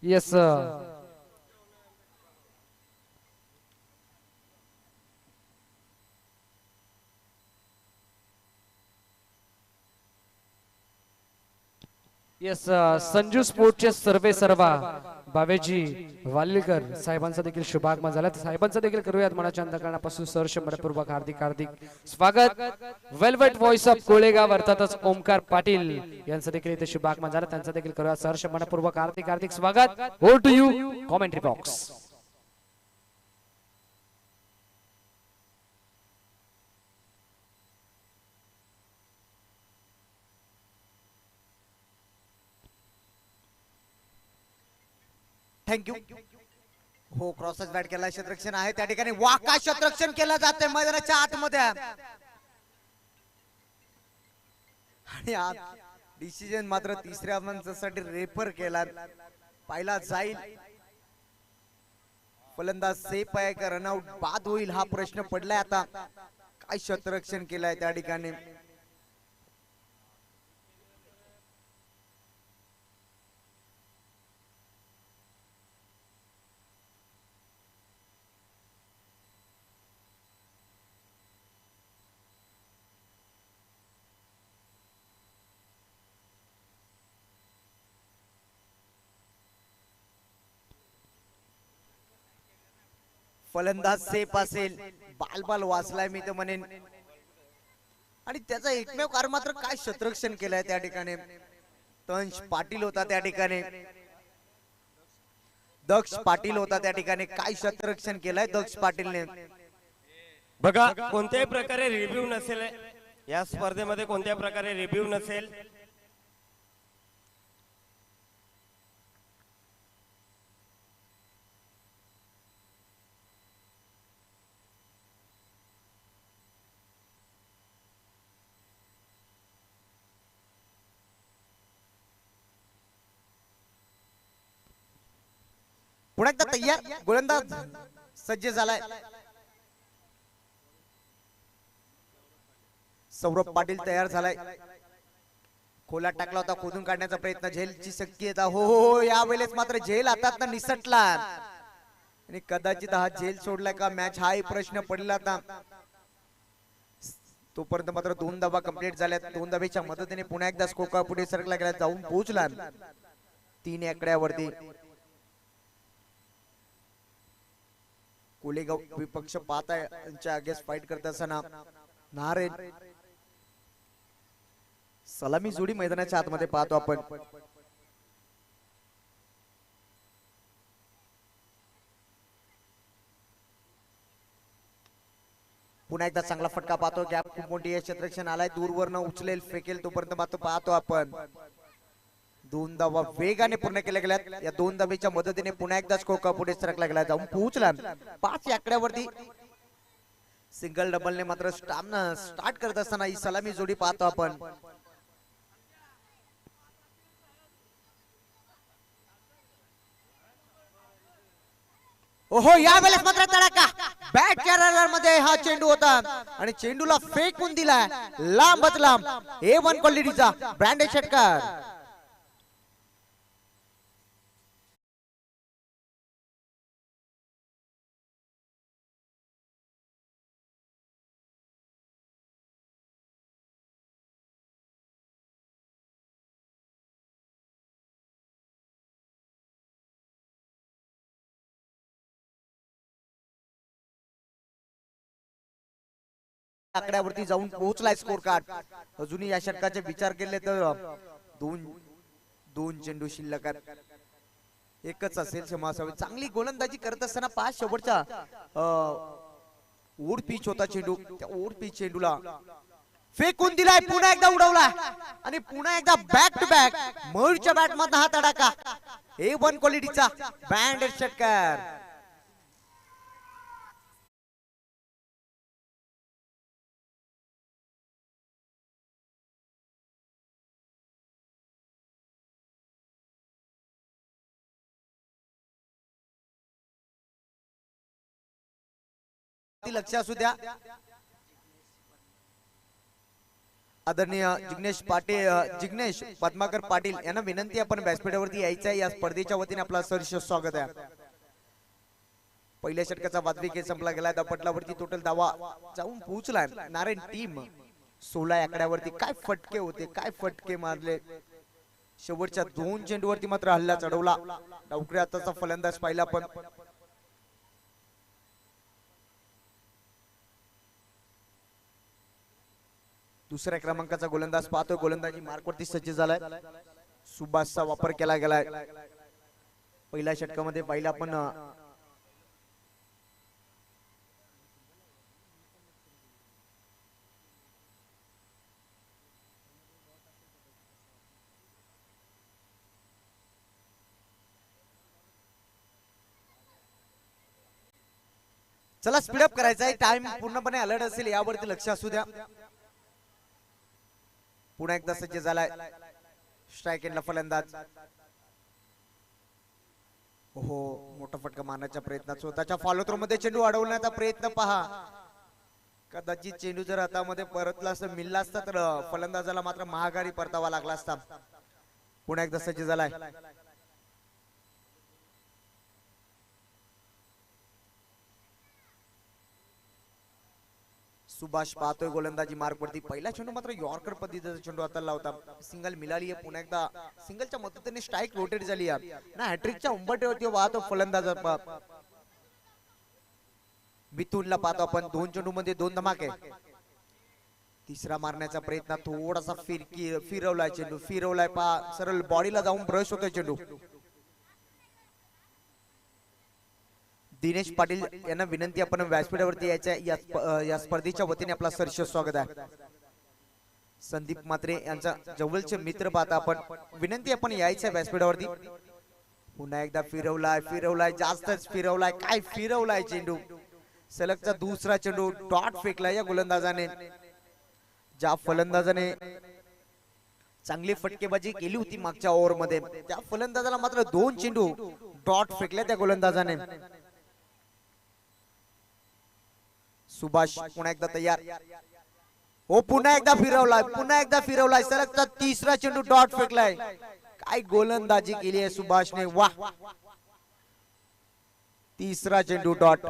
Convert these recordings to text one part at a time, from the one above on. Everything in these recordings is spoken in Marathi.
Yes, sir. येस, संजू स्पोर्टचे सर्वे सर्वा बावेजी वालिलकर साहेबांचा देखील शुभागमन झाला. साहेबांचा देखील करूयात मनाच्या अंतकरणापासून सहर्ष मनपूर्वक हार्दिक हार्दिक स्वागत. वेलवेट व्हॉइस ऑफ कोळेगाव अर्थातच ओमकार पाटील यांचं देखील इथे शुभागमन झालं. त्यांचं देखील करूयात सहर्ष मनपूर्वक हार्दिक हार्दिक स्वागत. Over to you commentary box. Thank you. हो, क्रॉसच बॅट केला. क्षेत्ररक्षण आहे त्या ठिकाणी. वाका क्षेत्ररक्षण केलं जाते मैदानाच्या आतमध्ये. आणि आत डिसिजन मात्र तिसऱ्या मंचासाठी रेफर केला. पाहिला जाईल फलंदाज सेफ आहे का रनआउट बाद होईल हा प्रश्न पडलाय आता. काय क्षेत्ररक्षण केलंय त्या ठिकाणी. फलंदाज सेफ असेल. बाल वाचलाय मी तर म्हणेन. आणि त्याचा एकमेव कारण मात्र काय क्षेत्ररक्षण केलंय त्या ठिकाणी. तंश पाटील होता त्या ठिकाणी. दक्ष पाटील होता त्या ठिकाणी. काय क्षेत्ररक्षण केलंय दक्ष पाटीलने. बघा, कोणत्याही प्रकारे रिव्ह्यू नसेल या स्पर्धेमध्ये, कोणत्याही प्रकारे रिव्ह्यू नसेल. पुन्हा एकदा तयार. गोलंदाज सज्ज झालाय. सौरभ पाटील तयार झालाय. खोला टाकला होता, खोदून काढण्याचा प्रयत्न. झेलची शक्यता. हो, यावेळेस मात्र झेल हातात निसटला आणि कदाचित हा झेल सोडलाय का मॅच हाही प्रश्न पडला आता. तोपर्यंत मात्र 2 धावा कंप्लीट झाल्यात. 2 धावेच्या मदतीने पुन्हा एकदा स्कोर पुढे सरकला गेला, जाऊन पोहोचला 3 आकड्यावरती. कोलेगाव विपक्ष पाहता यांच्या अगेन्स्ट फाईट करत असताना नारे सलामी जोडी मैदानाच्या आतमध्ये पाहतो आपण. पुन्हा एकदा चांगला फटका पाहतो. गॅप खूप मोठी आहे. क्षेत्ररक्षण आलाय, दूरवरनं उचलेल फेकेल तोपर्यंत मात्र पाहतो आपण. 2 धावा वेगाने पूर्ण केल्या गेल्यात. या 2 धावेच्या मदतीने पुन्हा एकदा स्कोर पुढे सरकला गेला, जाऊन पोहोचला 5 आकड्यावरती. सिंगल डबलने मात्र स्टार्ट करत असताना ही सलामी जोडी पाहतो आपण. ओहो, यावेळेस मात्र तडाखा. बॅट कॅरर मध्ये हा चेंडू होता आणि चेंडूला फेकून दिला लांबच लांब. A1 क्वालिटीचा ब्रँडेड षटकार. आकड्यावरती जाऊन पोहोचलाय स्कोर कार्ड. अजूनही या षटकाचे विचार केले तर दोन चेंडू शिल्लक एकच असेल क्षमा असावी. चांगली गोलंदाजी करत असताना 5 शेवटच्या ओढ पिच होता चेंडू. त्या ओढ पिच चेंडूला फेकून दिलाय. पुन्हा एकदा उडवला आणि पुन्हा एकदा बॅक टू बॅक मयूरच्या बॅट मधनं हा तडाखा. A1 क्वालिटीचा ब्रँडेड षटकार. लक्ष असू द्या. आदरणीय जिग्नेश पद्माकर पाटील यांना विनंती, आपण व्यासपीठावरती यायचं आहे. या स्पर्धेच्या वतीने आपला सहर्ष स्वागत आहे. पहिल्या षटकाचा वाजवी खेळ संपला गेला. पटलावरती टोटल धावा जाऊन पोहोचलाय नारायण टीम 16 आकड्यावरती. काय फटके होते, काय फटके मारले. शेवटच्या 2 चेंडूवरती मात्र हल्ला चढवला. डावकरी आताचा फलंदाज पाहिला आपण. दुसऱ्या क्रमांकाचा गोलंदाज पाहतोय. गोलंदाजी मार्कवरती सज्ज झालाय. सुभाषचा वापर केला गेलाय. पहिल्या षटकामध्ये पाहिला आपण चला स्पीडअप करायचा आहे. टाइम पूर्णपणे अलर्ट असेल यावरती लक्ष असू द्या. पुन्हा एकदा सज्ज झालाय. स्ट्राइक एंडला फलंदाज. हो, मोठा फटका मारण्याच्या प्रयत्नात स्वतःच्या फॉलो थ्रो मध्ये चेंडू अडवण्याचा प्रयत्न पहा. कदाचित चेंडू जर हातामध्ये परतला असं मिळला असता तर फलंदाजाला मात्र महागारी परतावा लागला असता. पुन्हा एकदा सज्ज झालाय. सुभाष पाहतोय गोलंदाजी मार्कवरती. पहिला चेंडू मात्र यॉर्कर पद्धतीचा चेंडू हाताला होता. सिंगल मिळाली आहे. पुन्हा एकदा सिंगलच्या मदतीने स्ट्राइक रोटेट झाली आहे ना. हॅट्रिकच्या उंबरठ्यावरती वाहतो फलंदाज. मिथुनला पाहतो आपण. 2 चेंडू मध्ये 2 धमाके. तिसरा मारण्याचा प्रयत्न, थोडासा फिरवलाय चेंडू. फिरवलाय पहा, सरळ बॉडीला जाऊन ब्रश होतोय चेंडू. दिनेश पाटील यांना विनंती, आपण व्यासपीठावरती यायचं. या स्पर्धेच्या वतीने आपला सहर्ष स्वागत आहे. संदीप मात्रे यांचा जवळचे मित्र पाहता आपण. विनंती, आपण यायचं व्यासपीठावरती. पुन्हा एकदा फिरवलाय जास्तच फिरवलाय. काय फिरवलाय चेंडू. सलगचा दुसरा चेंडू डॉट फेकलाय या गोलंदाजाने. ज्या फलंदाजाने चांगली फटकेबाजी केली होती मागच्या ओव्हर मध्ये, त्या फलंदाजाला मात्र 2 चेंडू डॉट फेकल्या त्या गोलंदाजाने. सुभाष पुन्हा एकदा तयार. हो, पुन्हा एकदा फिरवलाय. सलगचा तिसरा चेंडू डॉट फेकलाय. काय गोलंदाजी केली आहे सुभाषने. वाह, तिसरा चेंडू डॉट.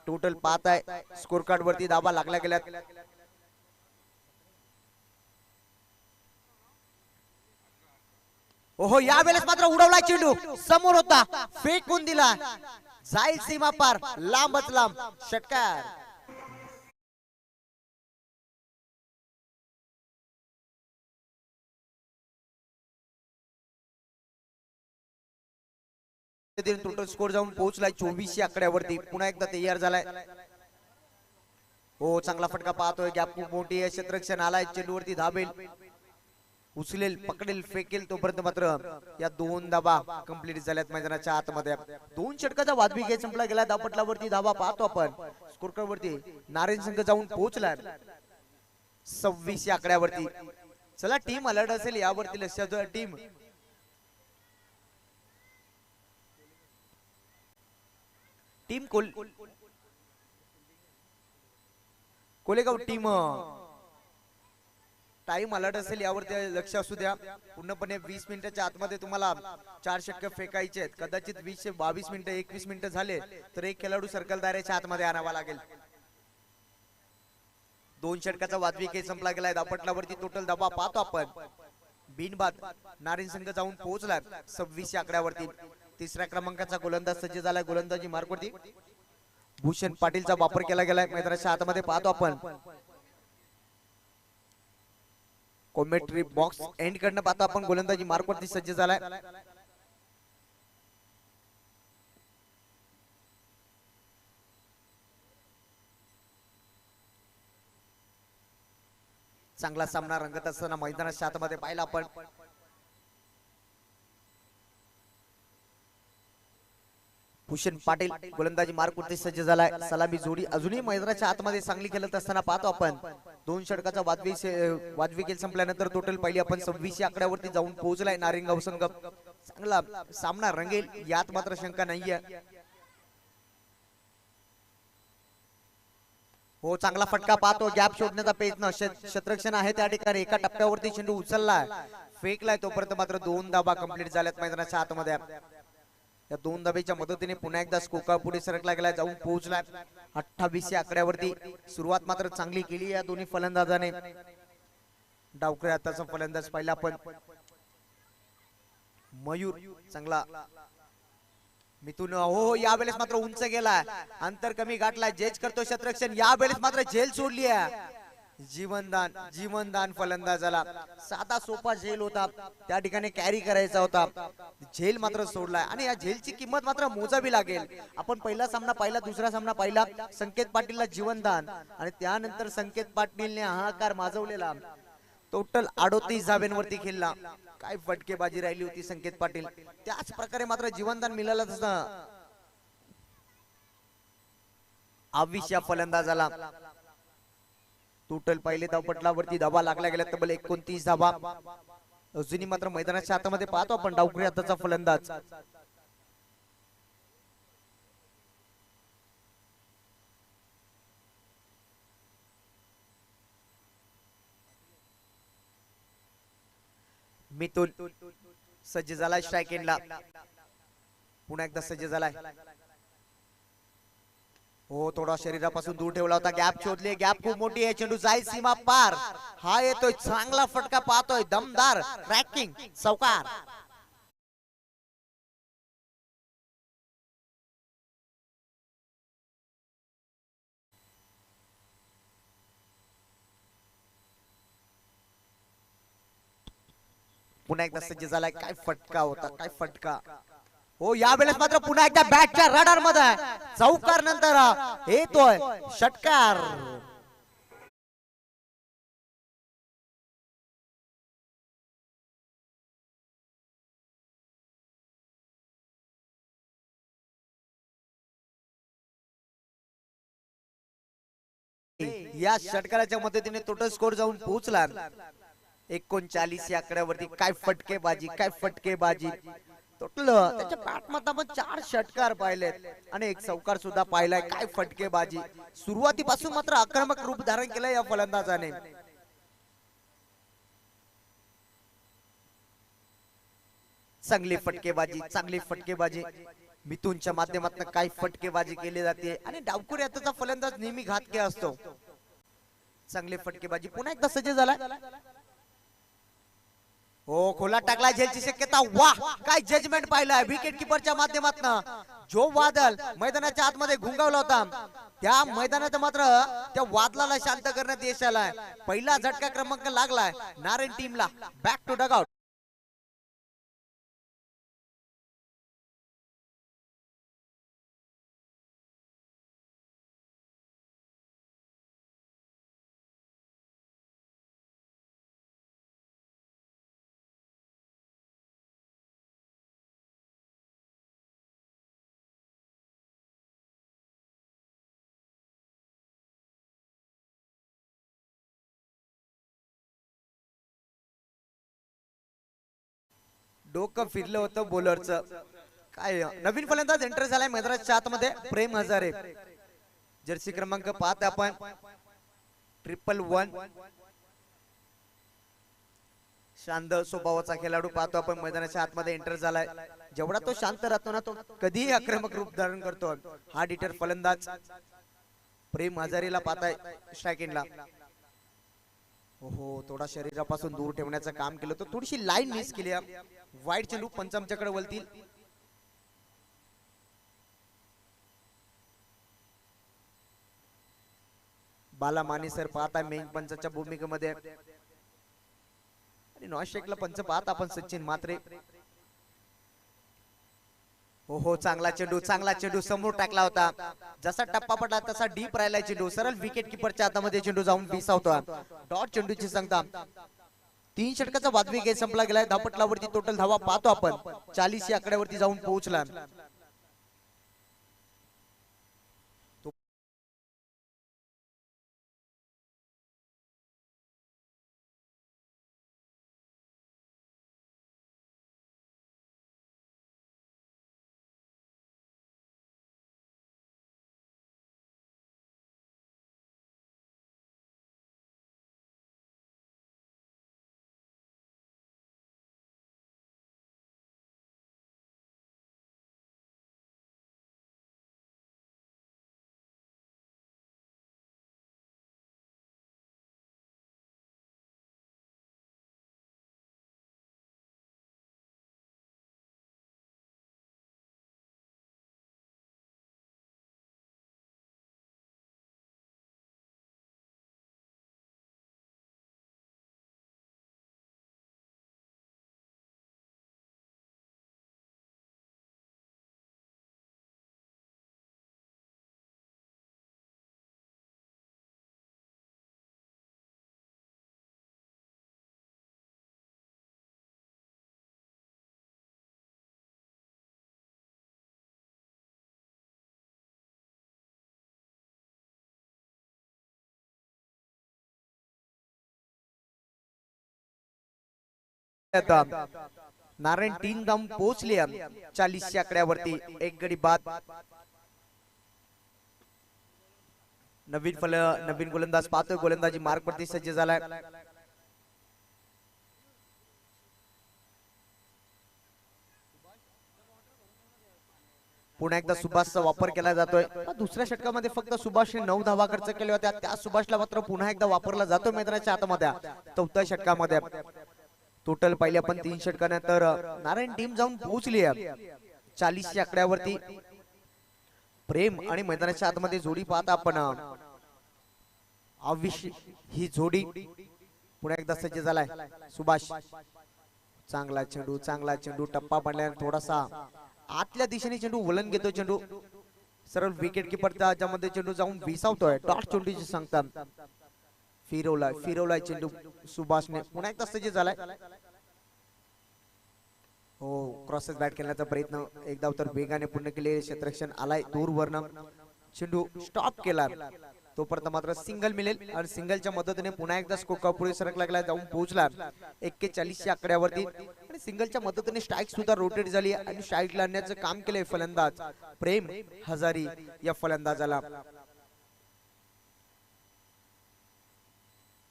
टोटल पाहताय स्कोर कार्ड वरती धावा लागल्या गेल्यात. ओहो, यावेळेस मात्र उडवला चेंडू. समोर होता, फेकून दिला. जाईल सीमा पार, लांबच लांब. षटकार. टोटल स्कोर जाऊन पोहोचलाय 24 आकड्यावरती. पुन्हा एकदा तयार झालाय. हो, चांगला फटका पाहतोय. गॅप खूप मोठी आहे. क्षेत्ररक्षण आलाय. चेंडूवरती धाबेल, उचलेल, पकडेल, फेकेल. तोपर्यंत मात्र या 2 धावा कंप्लीट झाल्यात मैदानाच्या आतमध्ये. 2 षटकाचा वाजवी खेळ संपला गेला. धापटलावरती धावा पाहतो आपण. स्कोर कार्ड वरती नारायण संघ जाऊन पोहोचलाय 26 आकड्यावरती. चला, टीम अलर्ट असेल यावरती लक्ष द्या. टीम कोलेगाव टीम टाइम अलर्ट असेल यावरती लक्ष असू द्या. पूर्णपणे 20 मिनिटाच्या आतमध्ये तुम्हाला 4 षटक फेकायचे आहेत. कदाचित 20 ते 22 मिनिटं 21 मिनिटं झाले तर एक खेळाडू सर्कल दायऱ्याच्या आतमध्ये आणावा लागेल. 2 षटकाचा वाजवी खेळ संपला गेलाय. दापटलावरती टोटल धावा पाहतो आपण. बिनबाद नारायण संघ जाऊन पोहोचलाय 26 आकड्यावरती. तिसऱ्या क्रमांकाचा गोलंदाज सज्ज झालाय. गोलंदाजी मार्कवरती भूषण पाटीलचा वापर केला गेलाय. मैदानाच्या आतमध्ये पाहतो आपण. कॉमेंट्री बॉक्स एंड कडनं पाहतो आपण. गोलंदाजी मार्कवरती सज्ज झालाय. चांगला सामना रंगत असताना मैदानाच्या आतमध्ये पाहिला आपण. भूषण पाटील गोलंदाजी मार्कवरती सज्ज झालाय. सलामी जोडी अजूनही मैदानाच्या आतमध्ये चांगली खेळत असताना पाहतो आपण. 2 षटकाचा वाजवी खेळ संपल्यानंतर टोटल पहिली आपण 26 आकड्यावरती जाऊन पोहोचलाय नारिंगाव संघ. चांगला सामना रंगेल यात मात्र शंका नाहीये. हो चांगला फटका पाहतो, गॅप शोधण्याचा प्रयत्न, क्षेत्ररक्षण आहे त्या ठिकाणी, एका टप्प्यावरती चेंडू उचललाय, फेकलाय, तोपर्यंत मात्र 2 धावा कंप्लीट झाल्यात मैदानाच्या आतमध्ये. या 2 धाब्याच्या मदतीने पुन्हा एकदा स्कोका पुढे सरकला गेला, जाऊन पोहोचलाय 28 या आकड्यावरती. सुरुवात मात्र चांगली केली या दोन्ही फलंदाजाने. डावकरी आताचा फलंदाज पाहिला आपण मयूर, चांगला मिथून. हो यावेळेस मात्र उंच गेलाय, अंतर कमी गाठलाय, जेज करतो क्षेत्ररक्षण, यावेळेस मात्र झेल सोडली आहे. जीवनदान फलंदाजाला, साधा सोपा झेल होता, त्या ठिकाणी कॅरी करायचा होता, झेल मात्र सोडलाय. आणि या झेलची किंमत मात्र मोजावी लागेल. आपण पहिला सामना पाहिला, दुसरा सामना पाहिला, संकेत पाटीलला जीवनदान आणि त्यानंतर संकेत पाटीलने हाहाकार माजवलेला. टोटल 38 धाब्यांवरती खेळला. काय फटकेबाजी राहिली होती संकेत पाटील, त्याच प्रकारे मात्र जीवनदान मिळालं तसं आविष या फलंदाजाला. टोटल पहिले धावपटलावरती धावा लागल्या गेल्या तब्बल 29 धावा. अजूनही मात्र मैदानाच्या हातामध्ये पाहतो आपण डावखुरी हाताचा फलंदाज. मिथून सज्ज झालाय स्ट्राइक एंडला, पुन्हा एकदा सज्ज झालाय. हो थोडा शरीरापासून दूर ठेवला होता, गॅप शोधले, गॅप खूप मोठी आहे, चेंडू जाईल सीमा पार, हा येतोय, चांगला फटका पाहतोय, दमदार ट्रॅकिंग, चौकार. पुन्हा एकदा सज्ज झालाय, काय फटका होता, काय फटका. हो यावेळेस मात्र पुन्हा एकदा बॅटच्या रडार मध्ये, चौकार नंतर येतोय षटकार. या षटकाराच्या मदतीने टोटल स्कोर जाऊन पोहोचला 39 या आकड्यावरती. काय फटकेबाजी, काय फटकेबाजी. टोटल त्याच्या बॅटमध्ये आपण 4 षटकार पाहिलेत आणि एक चौकार सुद्धा पाहिलाय. काय फटकेबाजी, सुरुवातीपासून मात्र आक्रमक रूप धारण केलं या फलंदाजाने. चांगली फटकेबाजी, चांगली फटकेबाजी मिथूनच्या माध्यमातून काय फटकेबाजी केली जाते आणि डावखुरी हाताचा फलंदाज नेहमी घातकी असतो. चांगली फटकेबाजी, पुन्हा एकदा सज्ज झाला. हो खोला टाकला, झेलची शक्यता, वाह काय जजमेंट पाहिलाय विकेट किपरच्या माध्यमातून. जो वादळ मैदानाच्या आतमध्ये घुंगावला होता, त्या मैदानात मात्र त्या वादळाला शांत करण्यात यश आलाय. पहिला झटका क्रमांक लागलाय नारायण टीमला. Back to dugout. डोकं फिरलं होतं बॉलरचं. काय नवीन फलंदाज एंटर झालाय मैदानाच्या आतमध्ये, प्रेम हजारे, जर्सी क्रमांक 5 आपण 111. शांत स्वभावाचा खेळाडू पाहतो आपण मैदानाच्या आतमध्ये एंटर झालाय. जेवढा तो शांत राहतो ना, तो कधीही आक्रमक रूप धारण करतो. हा डिटर फलंदाज प्रेम हजारेला पाहताय स्ट्राइक एंडला. हो थोडा शरीरापासून दूर ठेवण्याचं काम केलं, तर थोडीशी लाईन मिस केली. वाईड चेंडू पंचामच्याकडे वळतील. बाला माने सर पाहता मेन पंचाच्या भूमिकेमध्ये आणि नॉशेकला पंच पाहता आपण सचिन म्हात्रे. हो चांगला चेंडू, चांगला चेंडू समोर टाकला होता. जसा टप्पा पडला तसा डीप राहिला चेंडू, सरळ विकेट किपरच्या हातामध्ये चेंडू जाऊन विसावतो. डॉट चेंडूची संख्या 3 षटकाचा वादवी गेम संपला गेलाय. धावपटलावरती टोटल धावा पाहतो आपण 40 या आकड्यावरती जाऊन पोहोचला. नारायण टीम जाऊन पोहोचली 40च्या आकड्यावरती. एक गडी बाद. नवीन गोलंदाज पाहतोय, गोलंदाजी मार्क वरती सज्ज झालाय. पुन्हा एकदा सुभाषचा वापर केला जातोय. दुसऱ्या षटकामध्ये फक्त सुभाषने 9 धावा खर्च केल्या होत्या. त्या सुभाषला मात्र पुन्हा एकदा वापरला जातो मैदानाच्या आतमध्ये. चौथ्या षटकामध्ये टोटल पाहिले आपण 3 षटकानंतर नारायण टीम जाऊन पोहोचली आहे 40च्या आकड्यावरती. प्रेम आणि मैदानाच्या आतमध्ये जोडी पाहता आपण. ही जोडी पुन्हा एकदा सज्ज झालाय सुभाष. चांगला चेंडू टप्पा पडल्याने थोडासा आतल्या दिशेने चेंडू वलन घेतो. चेंडू सरळ विकेट किपरच्या ज्यामध्ये चेंडू जाऊन विसावतोय. डॉट चेंडूची सांगतात. फिरवलाय चेंडू सुभाषने. पुन्हा एकदा सज्ज झालाय. हो, क्रॉसेस बॅट खेळण्याचा प्रयत्न एकदा तर वेगाने पूर्ण केले. क्षेत्ररक्षण आलाय दूरवरनं. चेंडू स्टॉप केला. तोपर्यंत मात्र सिंगल मिळेल आणि सिंगलच्या मदतीने पुन्हा एकदा स्कोर पुढे सरकला गेला, जाऊन पोहोचला 41च्या आकड्यावरती. आणि सिंगलच्या मदतीने स्ट्राईक सुद्धा रोटेट झाली आणि स्ट्राईकला आणण्याचं काम केलंय फलंदाज प्रेम हजारी या फलंदाजाला.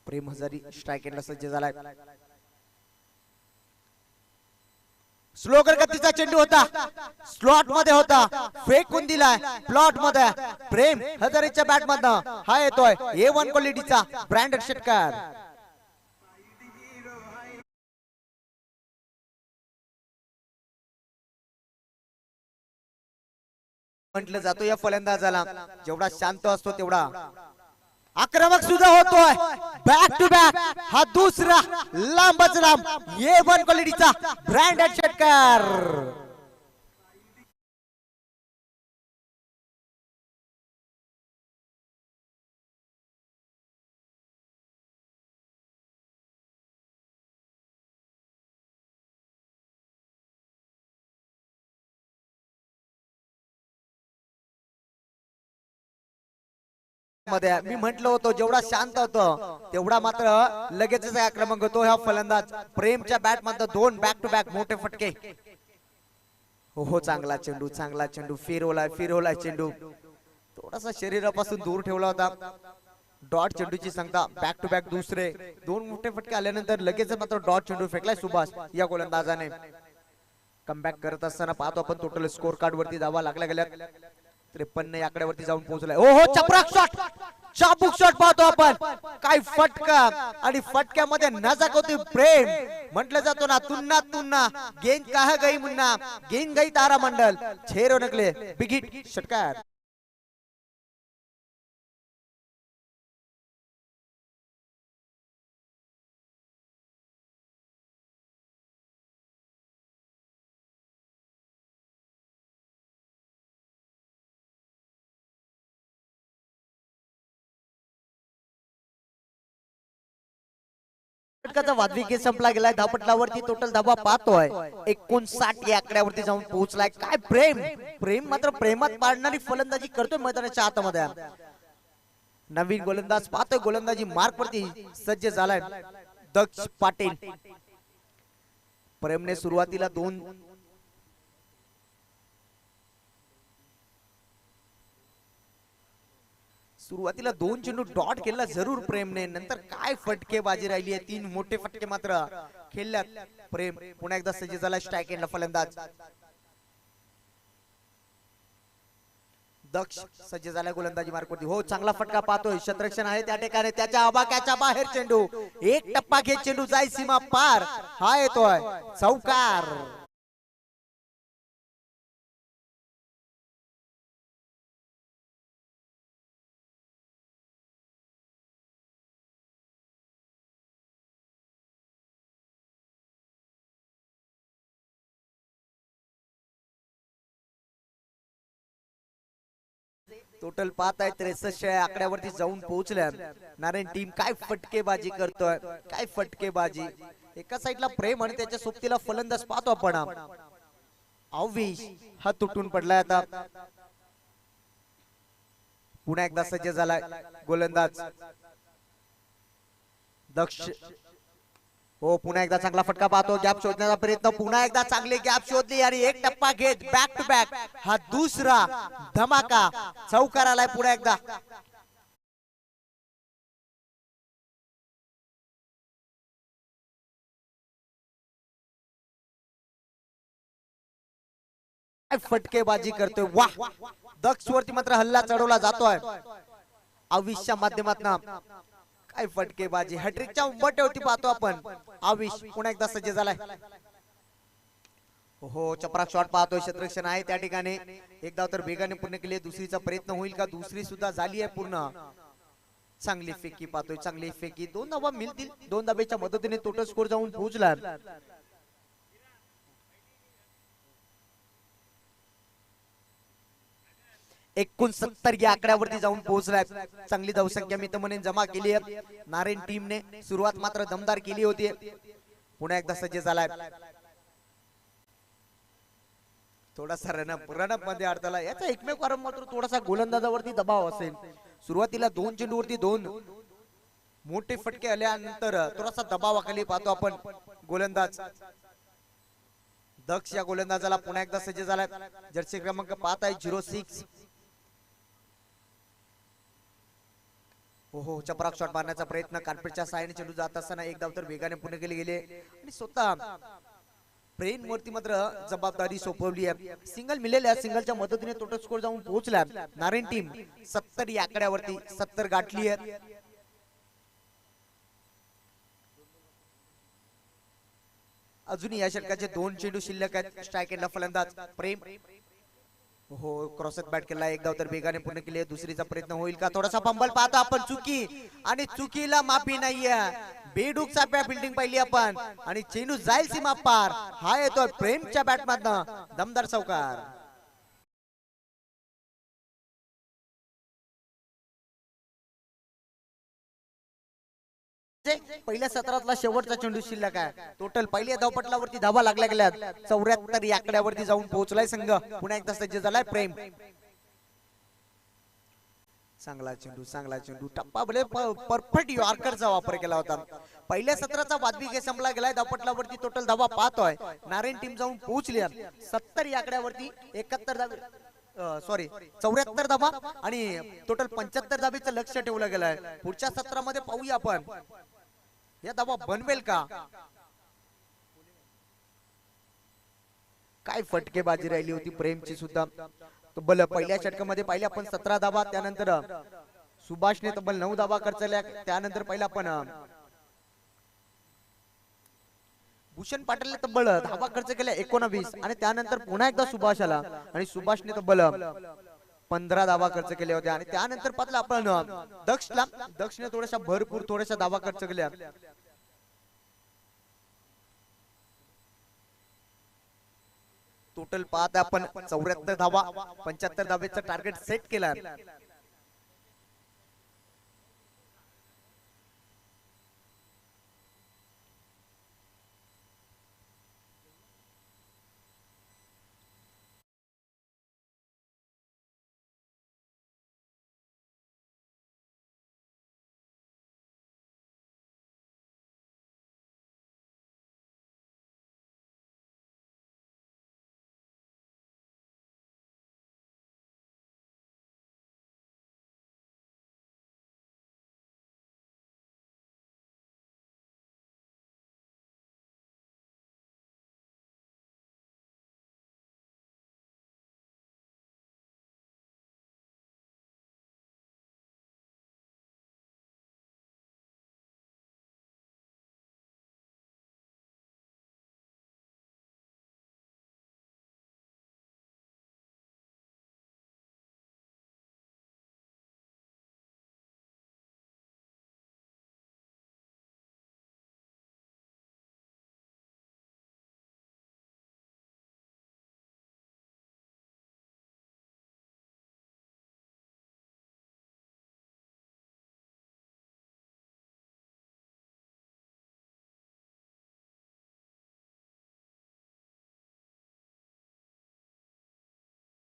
प्रेम हजारी स्ट्राईक एंडला सज्ज झालाय. स्लोगर गतीचा चेंडू होता, स्लॉट मध्ये होता, फेकून दिलाय प्लॉट मध्ये. प्रेम हजारेच्या बॅट मधनं हा येतोय A1 क्वालिटीचा ब्रँडेड षटकार. म्हटलं जातो या फलंदाजाला. जेवढा शांत असतो तेवढा आक्रमक सुद्धा होतोय. बॅक टू बॅक हा दुसरा लांबच लांब A1 क्वालिटीचा ब्रँडेड षटकार. मी म्हटलं होतं जेवढा शांत होतो तेवढा मात्र लगेचच आक्रमक होतो हा फलंदाज. प्रेमच्या बॅट मध्ये 2 बॅक टू बॅक मोठे फटके. हो, चांगला चेंडू फिरवलाय चेंडू. थोडासा शरीरापासून दूर ठेवला होता. डॉट चेंडूची सांगता. बॅक टू बॅक दुसरे 2 मोठे फटके आल्यानंतर लगेच मात्र डॉट चेंडू फेकलाय सुभाष या गोलंदाजाने. कमबॅक करत असताना पाहतो आपण टोटल स्कोर कार्ड वरती धावा लागल्या गेल्या 53 या आकड्यावरती जाऊन पोहोचलाय. ओहो, चपराक शॉट, चाबूक शॉट पाहतो आपण. काय फटका आणि फटक्यामध्ये नजक होती. प्रेम म्हटलं जातो ना, तुन्ना गेंद कहा गई मुन्ना, गेंद गई तारा मंडल, छेरो नकले बिगिट षटकार. वादवी खेळ संपला गेलाय. धावपटलावरती टोटल धावा पाहतोय 59 या आकड्यावरती जाऊन पोहोचलाय. काय प्रेम मात्र प्रेमात पाडणारी फलंदाजी करतोय मैदानाच्या आतमध्ये. नवीन गोलंदाज पाहतोय, गोलंदाजी मार्क वरती सज्ज झालाय दक्ष पाटील. प्रेमने सुरुवातीला 2 चेंडू डॉट केला जरूर प्रेमने. नंतर काय फटकेबाजी राहिली आहे. 3 मोठे फटके मात्र खेळल्यात. प्रेम पुन्हा एकदा सज्ज झाला स्ट्राईक एंडला फलंदाज. दक्ष सज्ज झाला गोलंदाजी मार्कवरती. हो, चांगला फटका पाहतोय. क्षेत्ररक्षण आहे त्या ठिकाणी. त्याच्या आबाक्याच्या बाहेर चेंडू. एक टप्पा घेत चेंडू जाय सीमा पार. हा येतोय चौकार. टोटल पाहत आहे 63 आकड्यावरती जाऊन पोहोचल्या नारायण टीम. काय फटकेबाजी करतोय, काय फटकेबाजी. एका साईडला प्रेम आणि त्याच्या सोबतीला फलंदाज पाहतो आपण. अविश हा तुटून पडलाय आता. पुन्हा एकदा सज्ज झालाय गोलंदाज दक्ष. हो पुन्हा एकदा चांगला फटका पाहतो गॅप शोधण्याचा प्रयत्न पुन्हा एकदा चांगली गॅप शोधली आणि एक टप्पा घेत बॅक टू बॅक हा दुसरा धमाका चौकार आलाय पुन्हा एकदा फटकेबाजी करतोय वाह दक्ष वरती मात्र हल्ला चढवला जातोय आविषच्या माध्यमातून काय फटकेबाजी हॅट्रिकच्या उंबरठ्यावरती पाहतो आपण आविष पुन्हा एकदा सज्ज झालाय हो चपराक शॉट पाहतोय क्षेत्ररक्षण आहे त्या ठिकाणी एकदा तर वेगाने पूर्ण केली दुसरीचा प्रयत्न होईल का दुसरी सुद्धा झाली आहे पूर्ण चांगली फेकी पाहतोय चांगली फेकी दोन धावा मिळतील दोन धाब्याच्या मदतीने टोटल स्कोर जाऊन पोहोचला 69 या आकड्यावरती जाऊन पोहोचलाय चांगली धावसंख्या मी तर म्हणेन जमा केली आहे नारायण टीमने सुरुवात मात्र दमदार केली होती पुन्हा एकदा सज्ज झालाय थोडासा रनअप मध्ये अडथळा याचा एकमेव कारण मात्र थोडासा गोलंदाजावरती दबाव असेल सुरुवातीला दोन चेंडूवरती दोन मोठे फटके आल्यानंतर थोडासा दबावाखाली पाहतो आपण गोलंदाज दक्ष या गोलंदाजाला पुन्हा एकदा सज्ज झालाय जर्सी क्रमांक 5 आहे 06 हो चपराक शॉट मारण्याचा प्रयत्न कार्पेटच्या साईडने चेंडू जात असताना एक धाव तर वेगाने पूर्ण केले गेले आणि स्वतः प्रेम वरती मात्र जबाबदारी सोपवली आहे सिंगल मिळाल्या सिंगलच्या मदतीने टोटल स्कोर जाऊन पोहोचला नारायण टीम 70 या आकड्यावरती 70 गाठली आहे अजूनही या षटकाचे दोन चेंडू शिल्लक आहेत स्ट्राइक एंडला फलंदाज प्रेम हो क्रॉसत बॅट केला एक धाव तर वेगाने पूर्ण केली दुसरीचा प्रयत्न होईल का थोडासा फंबल पाहतो आपण चुकी आणि चुकीला माफी नाहीये बेडूक चाप्या फिल्डिंग पाहिली आपण आणि चेंडू जाईल सीमा पार हा येतो प्रेमच्या बॅट मधनं दमदार चौकार पहिल्या सत्रातला शेवटचा चेंडू शिल्लक आहे टोटल पहिल्या धावपटलावरती धावा लागल्या गेल्यात 74 या आकड्यावरती जाऊन पोहोचलाय संघ पुन्हा एकदा सज्ज झालाय प्रेम चांगला चेंडू टप्पा भले परफेक्ट यॉर्करचा वापर केला होता पहिल्या सत्राचा वादवी खेळ संपला गेलाय धावपटलावरती टोटल धावा पाहतोय नारायण टीम जाऊन पोहोचली 70 या आकड्यावरती 71 धावा सॉरी 74 धावा आणि टोटल 75 धाबीचं लक्ष ठेवलं गेलंय पुढच्या सत्रामध्ये पाहूया आपण या धावा बनवेल का काय फटकेबाजी राहिली होती प्रेमची सुद्धा तब्बल पहिल्या षटकामध्ये पाहिले आपण 17 धावा त्यानंतर सुभाषने तब्बल 9 धावा खर्चल्या त्यानंतर पहिला आपण भूषण पाटीलने तब्बल धावा खर्च केल्या 19 आणि त्यानंतर पुन्हा एकदा सुभाष आला आणि सुभाषने तब्बल 15 धावा खर्च केल्या होत्या आणि त्यानंतर पाहतला आपण दक्षने थोड्याशा भरपूर थोड्याशा धावा खर्च केल्या टोटल पाहत आपण 74 धावा 75 धावेचं टार्गेट सेट केलं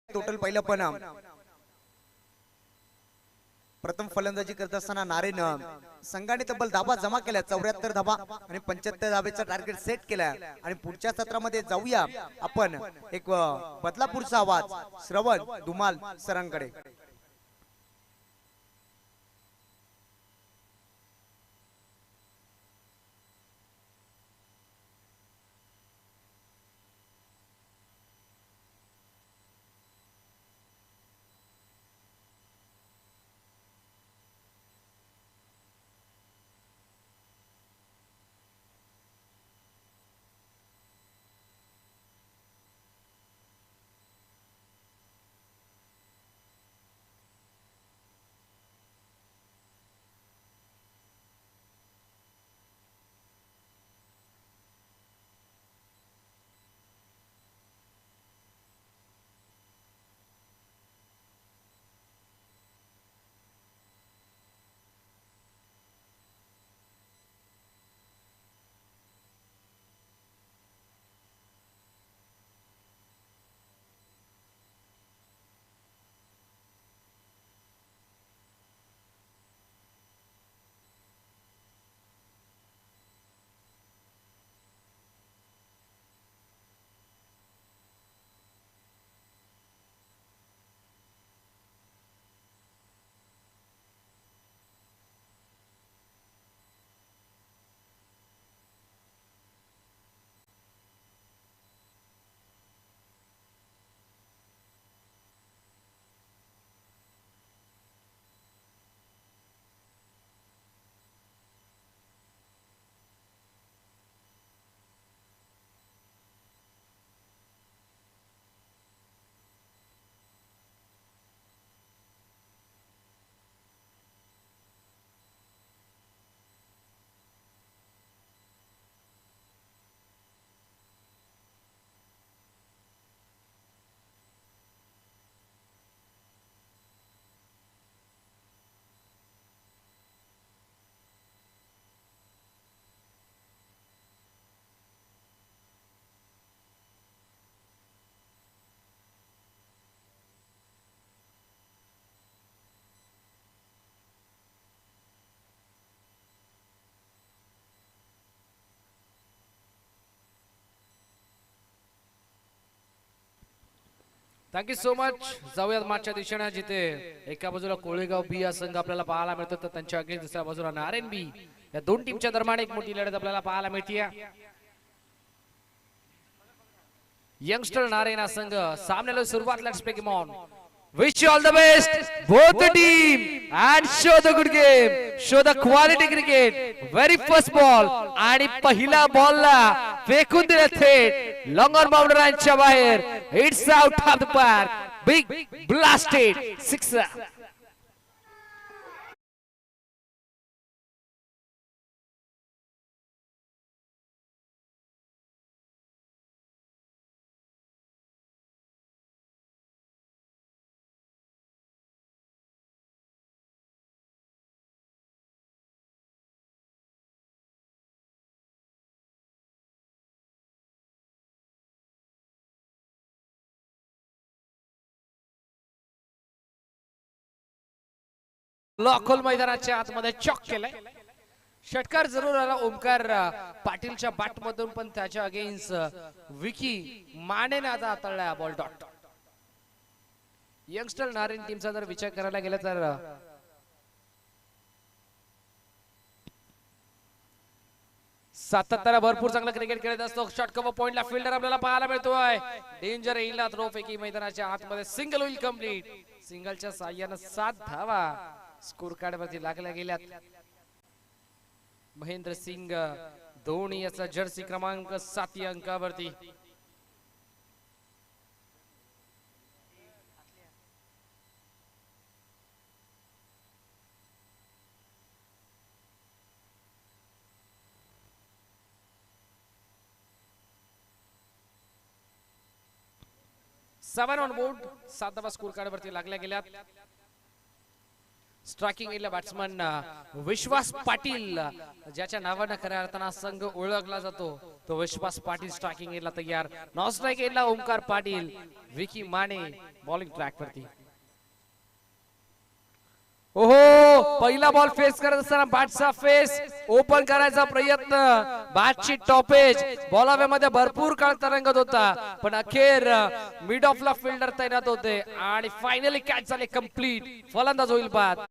टोटल पहिलं पण प्रथम फलंदाजी करत असताना नारेन संघाने तब्बल धाबा जमा केल्या 74 धाबा आणि 75 धाबेचा टार्गेट सेट केला आणि पुढच्या सत्रामध्ये जाऊया आपण एक बदलापूरचा आवाज श्रवण धुमाल सरांकडे. Thank you so much. जाऊयात मागच्या दिशेने जिथे एका बाजूला कोळेगाव बी हा संघ आपल्याला पाहायला मिळतो तर त्यांच्या अगेन्स्ट दुसऱ्या बाजूला नारायण बी या दोन टीमच्या दरम्यान एक मोठी लढत आपल्याला पाहायला मिळते. यंगस्टर नारायण हा संघ सामन्याला सुरुवात. Let's game on. Wish you all the best, both the team, and show the good game, show the quality cricket. Very first ball आणि पहिला बॉल ला फेकून दिले थेट लॉंग ऑन बाउंड्रीच्या बाहेर. It's out of the park. Big blasted sixer. Local मैदानाच्या आतमध्ये चॉक केलाय. षटकार जरूर आला ओमकार पाटीलच्या बॅट मधून पण त्याच्या अगेन्स्ट विकी मानेने आता हाताळलाय बॉल डॉट. यंगस्टर नारायण टीमचा जर विचार करायला गेला तर सातत्याने भरपूर चांगला क्रिकेट खेळत असतो. षटकाव पॉइंटला फिल्डर आपल्याला पाहायला मिळतोय. डेंजर येईल थ्रो फेकी मैदानाच्या आतमध्ये सिंगल होईल कंप्लीट. सिंगलच्या साह्याने 7 धावा स्कोर कार्ड वरती लागल्या गेल्यात. महेंद्र सिंग धोनी याचा जर्सी क्रमांक 7 या अंकावरती. सेवन ऑन बोर्ड. 7 धावा स्कोर कार्ड वरती लागल्या गेल्यात. स्ट्रायकिंग एरिया बॅट्समन विश्वास पाटील ज्याच्या नावाने खऱ्या अर्थाने संघ ओळखला जातो तो विश्वास पाटील स्ट्रायकिंग एरियाला तयार. नॉन स्ट्राइक एरियाला ओमकार पाटील, विकी माने बॉलिंग ट्रॅक वरती. ओहो, पहिला बॉल फेस करत असताना बॅटचा फेस ओपन करायचा प्रयत्न, बॅटची टॉपेज बॉलाव्यामध्ये भरपूर काळ तरंगत होता, पण अखेर मिड ऑफला फिल्डर तैनात होते आणि फायनली कॅच झाले कंप्लीट. फलंदाज होईल बाद.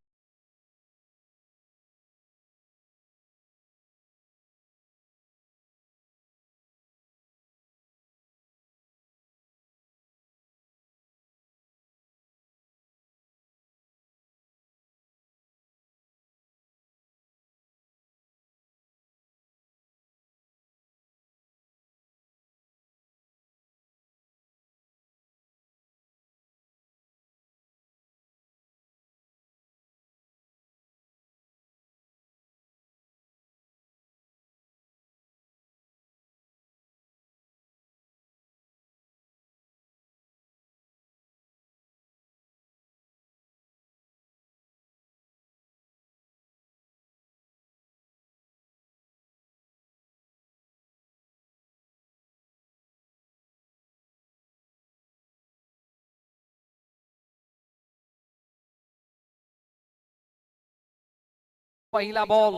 पहिला बॉल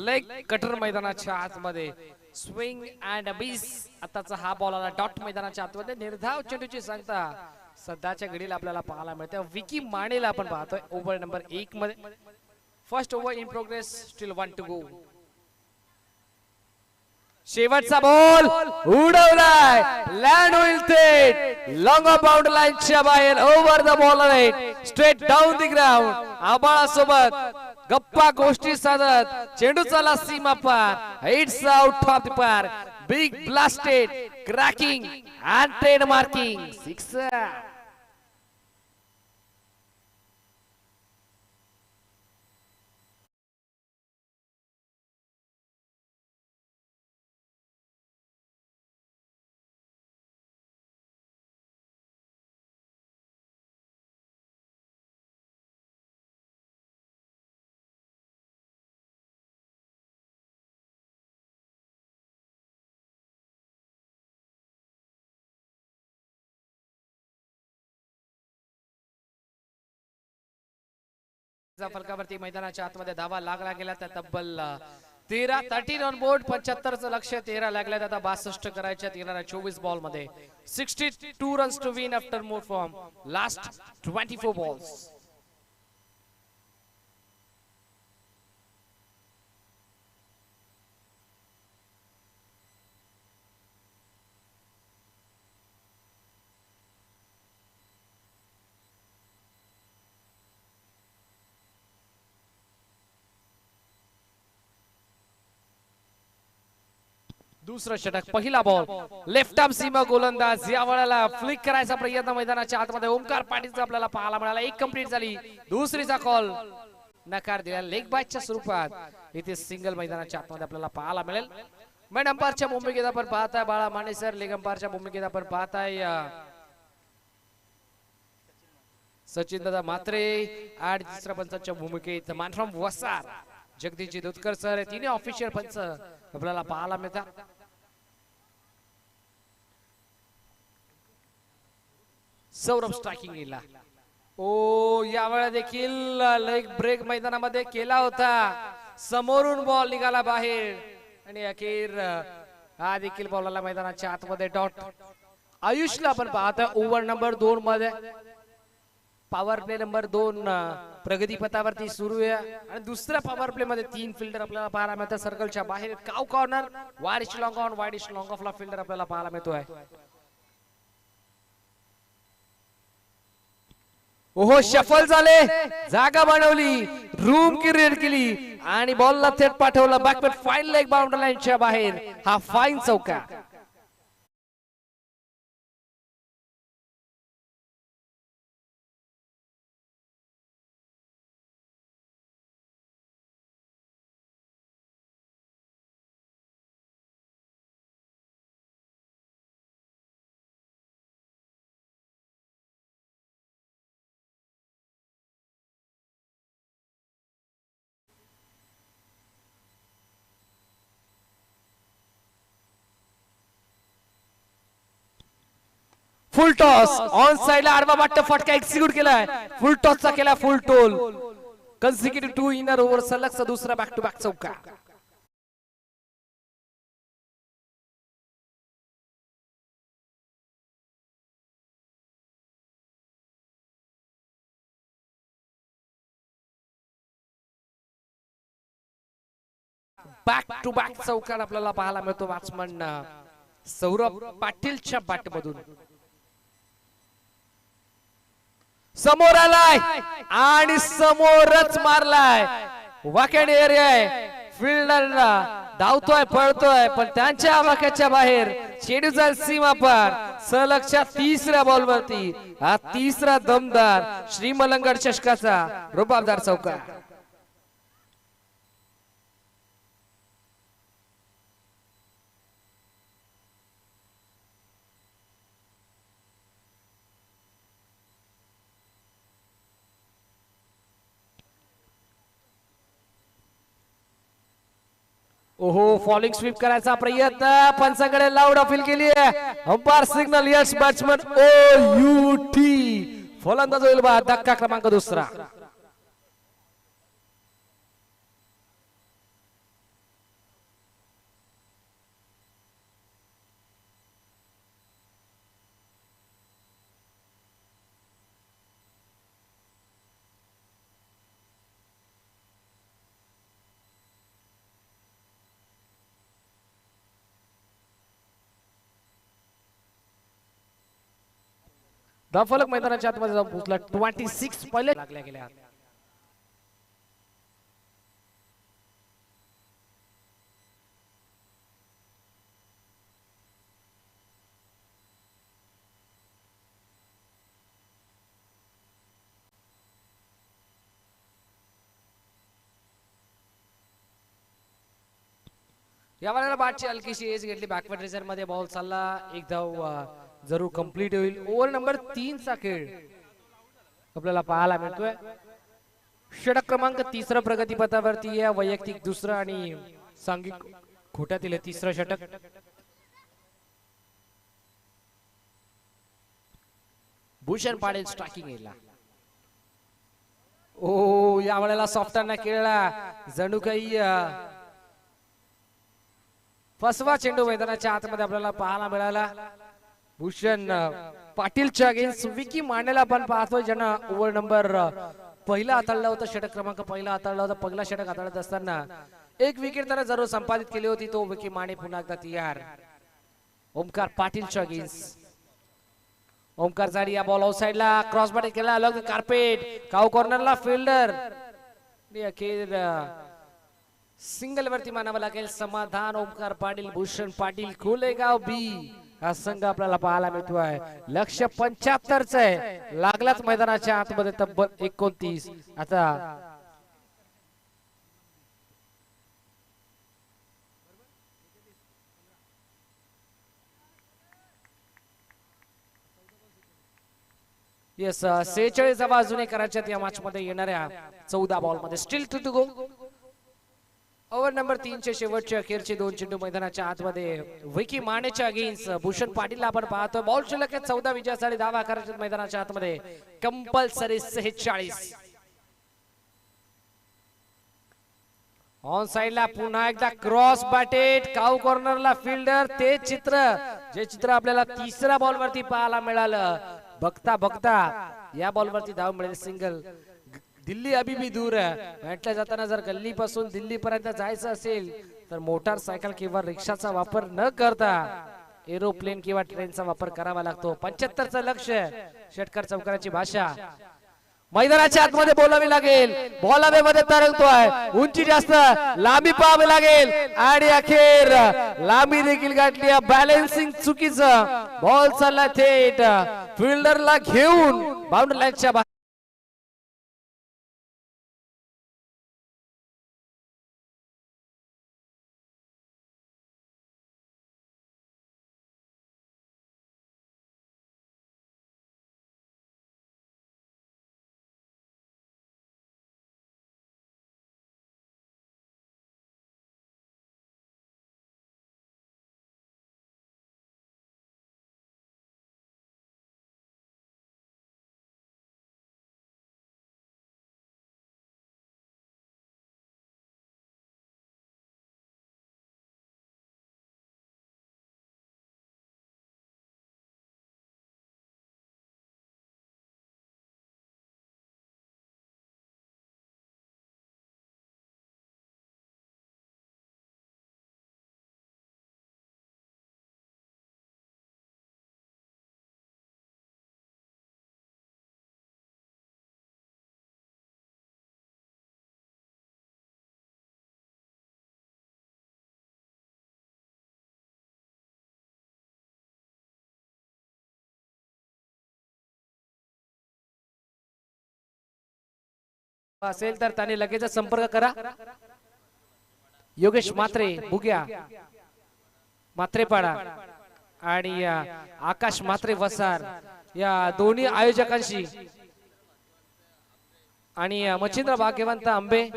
लेग कटर मैदानाच्या आतमध्ये, स्विंग अँड मिस. आताचा हा बॉल आला डॉट मैदानाच्या आतमध्ये, निर्धाव चेंडूची सांगता सध्याच्या घडीला आपल्याला पाहायला मिळते. विकी मानेला आपण पाहतोय ओव्हर नंबर 1 मध्ये. First over in progress, still 1 to go. शेवटचा बॉल उडवलाय, लँड होईल थेट लॉंग ऑफ बाउंड्री लाईनच्या बाहेर. Over the ball right, straight down the ground. आबाळासोबत गप्पा गोष्टी साधत चेंडू चला सीमा पार. It's out of the park. Big blasted, cracking and trade marking sixer. फलकावरती मैदानाच्या आतमध्ये धावा लागला गेला. त्या तब्बल 13 ऑन बोर्ड. 75चं लक्ष, 13 लागल्यात आता 62 करायच्या येणाऱ्या 24 बॉल मध्ये. 62 runs to win after move from last 24 balls. दुसरं षटक, पहिला बॉल लेफ्ट आर्म सीमा गोलंदाज, या वेळेला फ्लिक करायचा प्रयत्न मैदानाच्या आतमध्ये ओमकार पाटीलचा आपल्याला पाहायला मिळाला. एक कंप्लीट झाली, दुसरीचा कॉल नकार दिला लेग बायच्या स्वरूपात. इथे सिंगल मैदानाच्या आतमध्ये आपल्याला पाहायला मिळेल. मेन अंपायरच्या भूमिकेत आपण पाहताय बाळा माने सर, लेग अंपायरच्या भूमिकेत आपण पाहताय सचिन दादा म्हात्रे आणि तिसऱ्या पंचाच्या भूमिकेत मानफ्रॉम वसार जगदीशजी दुधकर सर. तिने ऑफिशियल पंच आपल्याला पाहायला मिळतात. सौरभ स्ट्रायकिंग येला. ओ यावेळेला देखील लेग ब्रेक मैदानामध्ये केला होता, समोरून बॉल निघाला बाहेर आणि अखेर हा देखील बॉलला मैदानाच्या आतमध्ये डॉट. आयुषला आपण पाहतोय ओव्हर नंबर 2 मध्ये. पॉवर प्ले नंबर 2 प्रगती पथावरती सुरू आहे आणि दुसऱ्या पॉवर प्ले मध्ये 3 फिल्डर आपल्याला पाहायला मिळतात सर्कलच्या बाहेर. Cow corner, wide long on, wide long ऑफला फिल्डर आपल्याला पाहायला मिळतोय. ओहो शफल झाले, जागा बनवली, रूम क्रिएट केली आणि बॉलला थेट पाठवला बॅकवर्ड फाईन लेग बाउंड्री लाईनच्या बाहेर. हा फाईन चौका. फुल टॉस ऑन साइडला आडवा वाटतं फटका एक्झिक्यूट केलाय. फुल टॉसचा केला full toss. Consecutive 2 inner over सलगचा दुसरा बॅक टू बॅक चौका. बॅक टू बॅक चौकार आपल्याला पाहायला मिळतो बॅट्समन सौरभ पाटीलच्या बॅट मधून. समोर आलाय आणि समोरच मारलाय. वाकेड एरिया आहे, फिल्डर धावतोय पळतोय पण त्यांच्या आवाक्याच्या बाहेर चेंडू जाईल सीमा पार. सलगच्या तिसऱ्या बॉल वरती हा तिसरा दमदार श्रीमलंगड चषकाचा रुबाबदार चौकार. ओहो, फॉलिंग स्वीप करायचा प्रयत्न, पंचाकडे लाऊड अपील केली आहे. अंपायर सिग्नल, यश बॅट्समन OUT. फलंदाज होईल बा धक्का क्रमांक दुसरा. धावफलक मैदानाच्या आतमध्ये जाऊन पोहोचला. 26 पहिले लागल्या गेल्या. या वेळेला बॅटची हलकीशी एज घेतली. बॅकवर्ड रेझर मध्ये बॉल चालला. एक धाव जरूर कंप्लीट होईल. ओव्हर नंबर 3 चा खेळ आपल्याला पाहायला मिळतोय. षटक क्रमांक तिसरा प्रगतीपथावरती आहे. वैयक्तिक दुसरं आणि सांघिक खोट्यातील तिसरं षटक. भूषण पाटील स्ट्रायकिंग येईल. ओ, या वेळेला सॉफ्टरने खेळला. जणू काही फसवा चेंडू मैदानाच्या आतमध्ये आपल्याला पाहायला मिळाला. भूषण पाटीलच्या अगेन्स्ट विकी मानेला आपण पाहतोय, ज्यानं ओव्हर नंबर पहिला हाताळला होता. षटक क्रमांक पहिला हाताळला होता. पहिला षटक हाताळत असताना एक विकेट त्याने जरूर संपादित केली होती. तो विकी माने पुन्हा एकदा तयार ओमकार पाटीलच्या अगेन्स्ट. ओमकार जाडी या बॉल आउटसाइडला क्रॉस बॉडी केला. अलग कार्पेट काऊ कॉर्नरला फिल्डर अखेर सिंगल वरती मानावं लागेल. समाधान ओमकार पाटील, भूषण पाटील, खोलेगाव बी हा संघ आपल्याला पाहायला मिळतोय. लक्ष 75च आहे. लागलाच मैदानाच्या आतमध्ये तब्बल 29. आता येस 46 अजूनही करायच्यात या मॅच मध्ये येणाऱ्या 14 बॉल मध्ये. Still to go. Over number 3 चे शेवटचे अखेरचे 2 चेंडू मैदानाच्या आतमध्ये विकी मानेच्या अगेन्स्ट भूषण पाटील आपण पाहतोय. बॉल शिल्लक 14 विजयासाठी दावा करायचे मैदानाच्या आतमध्ये. कंपल्सरी 46. ऑन साइडला पुन्हा एकदा क्रॉस बॅटेड काऊ कॉर्नरला फिल्डर. ते चित्र जे चित्र आपल्याला तिसऱ्या बॉल वरती पाहायला मिळालं. बघता बघता या बॉल वरती धाव मिळेल. सिंगल. दिल्ली अभी भी दूर आहे. म्हटलं जाताना जर गल्ली पासून दिल्ली पर्यंत जायचं असेल तर मोटारसायकल किंवा रिक्षाचा वापर न करता एरोप्लेन किंवा ट्रेनचा वापर करावा लागतो. 75चं लक्ष. षटकार चौकाराची भाषा मैदानाच्या आतमध्ये बोलावी लागेल. बॉल हवेमध्ये तरंगतोय. उंची जास्त, लांबी पाहावी लागेल आणि अखेर लांबी देखील गाठली. बॅलन्सिंग चुकीचं. बॉल चालला थेट फिल्डरला घेऊन बाउंड्री लाईनच्या असेल तर त्याने लगेच संपर्क करा. योगेश मात्रे बुग्या मात्रेपाडा आणि आकाश मात्रे वसार या दोन्ही आयोजकांशी आणि मच्छिंद्र भाग्यवंत आंबे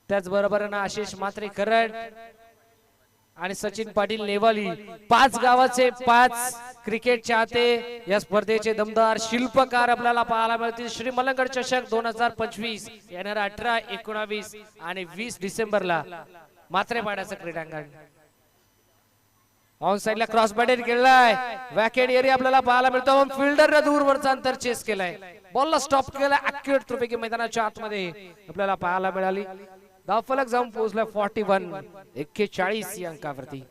त्याचबरोबर आशिष मात्रे करड आणि सचिन पाटील नेवाली 5 गावाचे 5 क्रिकेट चाहते या स्पर्धेचे दमदार शिल्पकार आपल्याला पाहायला मिळतील. श्री मलंगड चषक 2025 येणार 18, 19 आणि 20 डिसेंबरला मात्रेपाड्याचं क्रीडांगण. ऑन साइडला क्रॉस बॅटेड केलाय. वॅकेट एरिया आपल्याला पाहायला मिळतो. फिल्डरने दूरवरचा अंतर चेस केलाय. बॉलला स्टॉप केलाय. ॲक्युरेट त्रुपैकी मैदानाच्या आतमध्ये आपल्याला पाहायला मिळाली. धावफलक जाऊन पोहोचला 41 या अंकावरती.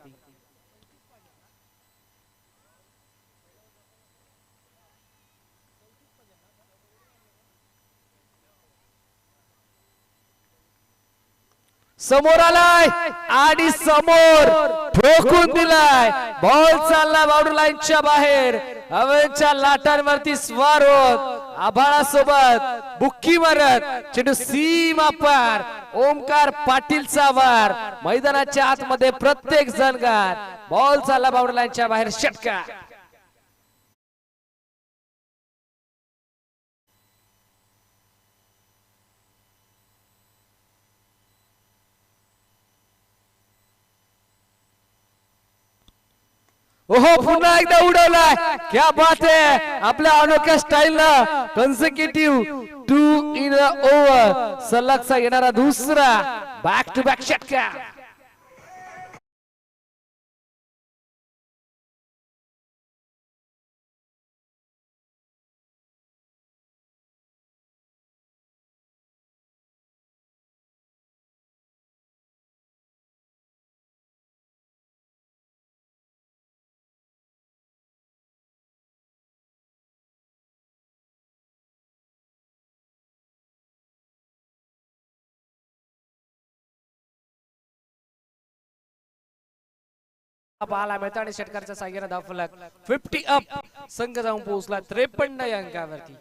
समोर आलाय आणि समोर ठोकून दिलाय. बॉल चालला बाउंड्री लाईनच्या बाहेर. हवेच्या लाटांवरती स्वार होत आभाळासोबत बुक्की मारत चेंडू सीमा पार. ओमकार पाटीलचा वार. मैदानाच्या आतमध्ये प्रत्येक जणगार. बॉल चालला बाउंड्री लाईनच्या बाहेर. षटकार. ओहो पुन्हा एकदा उडवलाय. क्या बात आहे. आपल्या अनोख्या स्टाईल ना कन्सिक्युटिव्ह 2 इन अ ओव्हर सलगचा येणारा दुसरा बॅक टू बॅक षटकार. पाहायला मिळतं आणि षटकारच्या साह्याने धावफलक 50 अप. संघ जाऊन पोहोचला 53 या अंकावरती.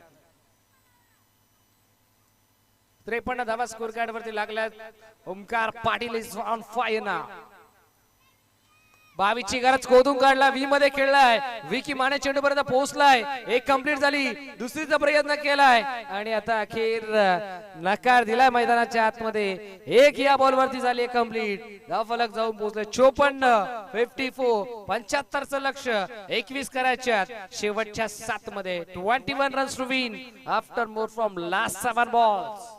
53 धावा स्कोर कार्ड वरती लागल्यात. Omkar Patil is on fire नाव. 22 ची गरज खोदून काढला. व्ही मध्ये खेळलाय. विकी माने चेंडू पर्यंत पोहोचलाय. एक कंप्लीट झाली. दुसरीचा प्रयत्न केलाय आणि आता अखेर नकार दिलाय मैदानाच्या आतमध्ये. एक या बॉल वरती झाली कंप्लीट. धावफलक जाऊन पोहोचले 54 75 लक्ष 21 करायच्या शेवटच्या 7 मध्ये. 21 runs to win after more from last 7 balls.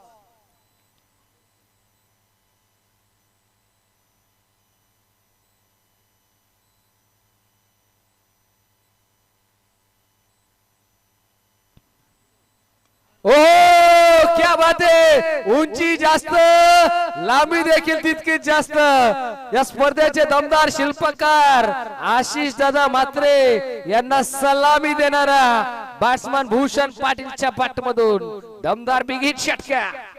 ओ क्या बात आहे. उंची जास्त लांबी देखील तितकीच जास्त. या स्पर्धेचे दमदार शिल्पकार आशिष दादा मात्रे यांना सलामी देणारा बॅट्समन भूषण पाटीलच्या पाठमधून दमदार बिग षटकार.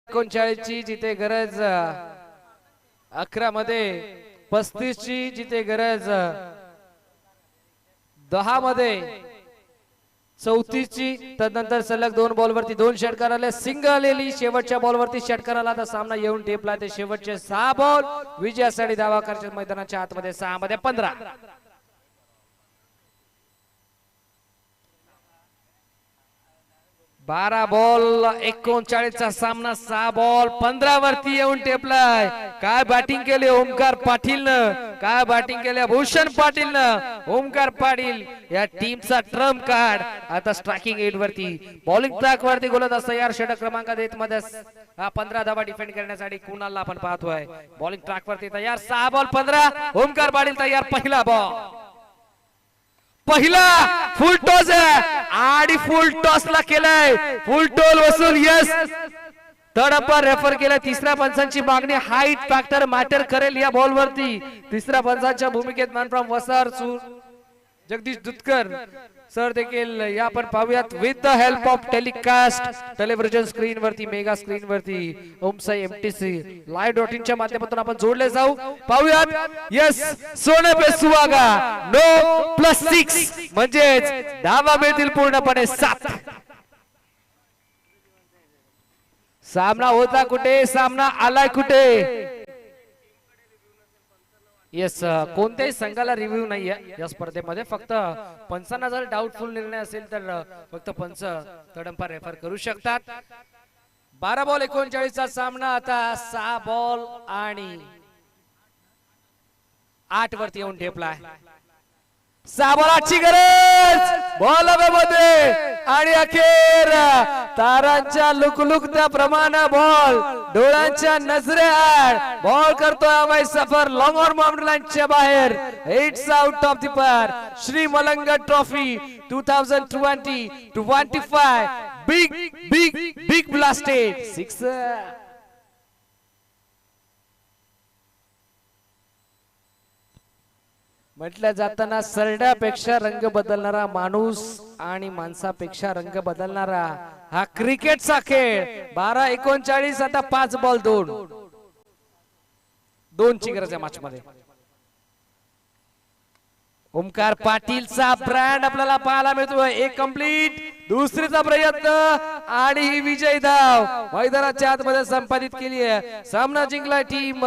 ची जिथे गरज 11 मध्ये. 35 ची जिथे गरज 10 मध्ये. 34 ची. तदनंतर सलग 2 बॉल वरती 2 षटकार आले. सिंगल आलेली. शेवटच्या बॉल वरती षटकार आला. आता सामना येऊन टेपला. ते शेवटचे 6 बॉल विजयासाठी धावा करतात मैदानाच्या आतमध्ये. 6 मध्ये 15. 12 बॉल 39 चा सामना 6 बॉल 15 वरती येऊन टेपलाय. काय बॅटिंग केले ओमकार पाटीलनं, काय बॅटिंग केले भूषण पाटीलनं. ओमकार पाटील या टीमचा ट्रम्प कार्ड. आता स्ट्रायकिंग एट वरती बॉलिंग ट्रॅक वरती गोलंदाज तयार. षटक क्रमांक देत मध्ये 15 धावा डिफेंड करण्यासाठी कुणाला आपण पाहतोय. बॉलिंग ट्रॅक वरती तयार. 6 बॉल 15. ओमकार पाटील तयार. पहिला बॉल, पहिला फुल टॉस आहे आणि फुल टॉस ला केलाय. फुल टोल वसूल. यस, तडपर रेफर केलाय. तिसऱ्या पंचांची मागणी हाईट फॅक्टर मॅटर करेल या बॉल वरती. तिसऱ्या पंचांच्या भूमिकेत मॅन फ्रॉम वसार जगदीश दुधकर सर देखील या आपण पाहूयात. With the help of telecast television screen वरती, मेगा स्क्रीन वरती ओमसाई एमटीसी live.in च्या माध्यमातून आपण जोडले जाऊ. पाहूयात. यस, सोने पे सुहागा. नो प्लस 6 म्हणजेच धावा मिळतील पूर्णपणे 7. सामना होता कुठे, सामना आलाय कुठे. येस, कोणत्याही संघाला रिव्ह्यू नाहीये या स्पर्धेमध्ये. फक्त पंचांना जर डाऊटफुल निर्णय असेल तर फक्त पंच तडंपा रेफर करू शकतात. 12 बॉल 39 चा सामना. आता 6 बॉल आणि 8 वरती येऊन ठेपलाय. 6 बॉल 8 ची गरज बॉल मध्ये आणि अखेर तारांच्या लुकलुकत्या प्रमाणे बॉल डोळ्यांच्या नजरेआड बॉल करतोय अमय सफर. लॉंग ऑन बाउंड्री लाईनच्या बाहेर. इट्स आउट ऑफ द पार. श्री मलंग trophy 2020-25 big big big blasted 6. म्हटलं जाताना सरड्यापेक्षा रंग बदलणारा माणूस आणि माणसापेक्षा रंग बदलणारा हा क्रिकेटचा खेळ. 12-39. आता 5 बॉल 2 ची गरज आहे मॅच मध्ये. ओमकार पाटीलचा ब्रँड आपल्याला पाहायला मिळतोय. एक कंप्लीट, दुसरीचा प्रयत्न आणि ही विजय धाव मैदानाच्या आतमध्ये संपादित केली आहे. सामना जिंकलाय टीम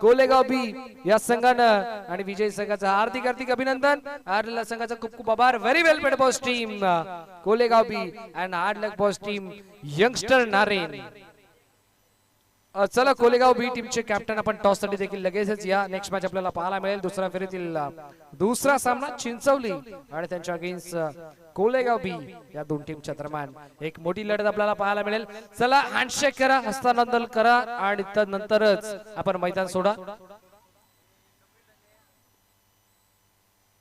कोलेगाव बी या संघानं आणि विजय संघाचं हार्दिक हार्दिक अभिनंदन. हारलेल्या संघाचा खूप खूप आभार. Very well played boss team Kolegaon B and hard luck boss team youngster Naren. चला, कोलेगाव बी टीमचे कॅप्टन आपण टॉस साठी देखील लगेचच या. नेक्स्ट मॅच आपल्याला पाहायला मिळेल. दुसऱ्या फेरीतील दुसरा सामना चिंचवली आणि त्यांच्या अगेन्स्ट कोलेगाव बी या दोन टीमच्या दरम्यान एक मोठी लढत आपल्याला पाहायला मिळेल. चला, हँडशेक करा, हस्तांदोलन करा आणि त्यानंतरच आपण मैदान सोडा.